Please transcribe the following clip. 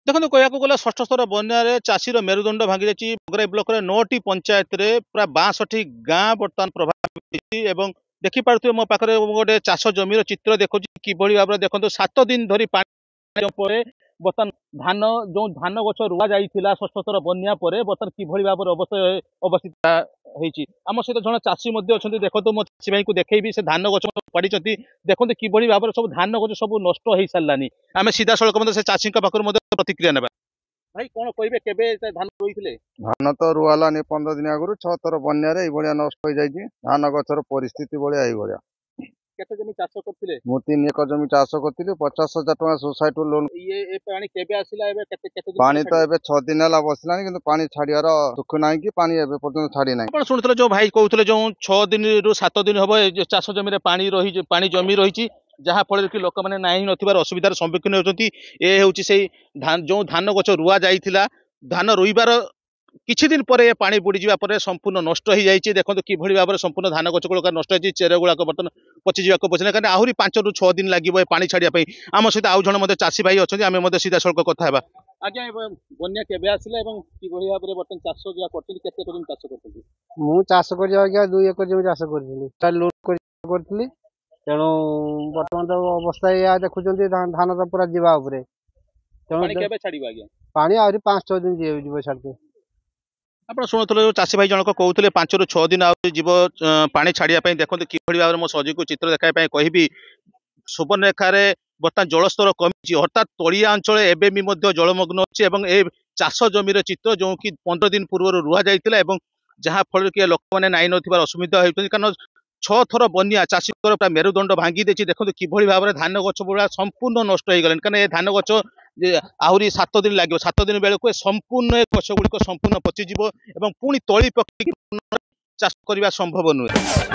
देखो कह गला षष्ठ स्तर बन्यार चाषीर मेरुदंड भांगी जाइए भोगराई ब्लॉक रे 9टी पंचायत रे प्राय 62 गाँ बर्तमान प्रभावित देखी पारे मो पाखे गोटे चाष जमीर चित्र देखुँ कि भाव देखो 7 दिन धरी पानी बर्तमान धान जो धान गछ रुआ जाइला षष्ठ स्तर बन्या बर्तमान कि भाव अवस्थित होती आम सहित जन चाषी अच्छा देखो मो चाषी भाई को देखी से धान गछ पड़ी देखो कि भाव में सब धान गछ सब नष्ट हो सारानी आम सीधा सड़क से चाषी पाखर प्रतिक्रिया ना भाई कौन कहे केबे धान रोईथिले धान तो रुआलानी 15 दिन आगु 6 थर बन्यारे ये नष्ट हो जाइए धान गछर परिस्थिति भाया ये केते जमी चाष करथिले मु 3 एकर जमी चाष करथिले 50,000 टका सोसाइटी लोन ये पानी केबे आसिला एबे केते केते पानी तो एबे 6 दिन हला बसलानी किंतु पानी छाड़ियार दुख नाही कि पानी एबे पर्यंत छाड़ी नाही आपण सुनथले जो भाई कहउथले जो 6 दिन रु 7 दिन हबो चाष जमी रे पानी जमी रही जहाँ फल कि लोक मैंने ना नथिबार असुविधार सम्मुखीन होती ए होची से धान जो धान गछ रुआ जाइथिला धान रोइबार किछि दिन पर पानी बुड़ी जावा पर संपूर्ण नष्ट हो जाइए देखो कि भाव में संपूर्ण धान गछ गुड़ाक नष्ट हो चेर गुड़ाक बर्तमान पचि जावाक बचना कारण आहरी 5 रु 6 दिन लगे पानी छाड़िया आम सहित आउ जन चाषी भाई अच्छा आम सीधा सड़क कथा आज्ञा बन्या केबे आसिला एवं कि भाव में बर्तमान चाष जो करथिली केते दिन चाष करथिली मु चाष कर आज्ञा 2 एकर जमी चाष करथिली लोन करथिली तेणु बर्तमान तो अवस्था या देखुचंती धान तो पूरा जीवा उपरे पानी केबे छाड़िबा आज्ञा पानी आउरी 5-6 दिन जीव छाड़ते आप शुणुले चाषी भाई जनक कहते 5 रु 6 दिन जीव पानी छाड़िया देखो कि भाव में मो सजी को चित्र देखा कहि सुवर्णरेखार बर्तमान जलस्तर कमी अर्थात तलिया अंचल एवं जलमग्न अच्छे चाष जमीर चित्र जो कि 15 दिन पूर्व रुआ जाइला जहाँ फल कि लोक मैंने नाई नथिबार असुविधा होती कारण 6 थर बन्या चाषी प्राय मेरुदंड भांगी देछि देखो कि भाव में धान गछ गुड़ा संपूर्ण नष्ट हो गलानी कारण ये धान गछ आहरी 7 दिन लगे 7 दिन बेलू संपूर्ण गछ गुड़िक संपूर्ण पचिज पुणी तली पकड़ चाष करने संभव नुहे।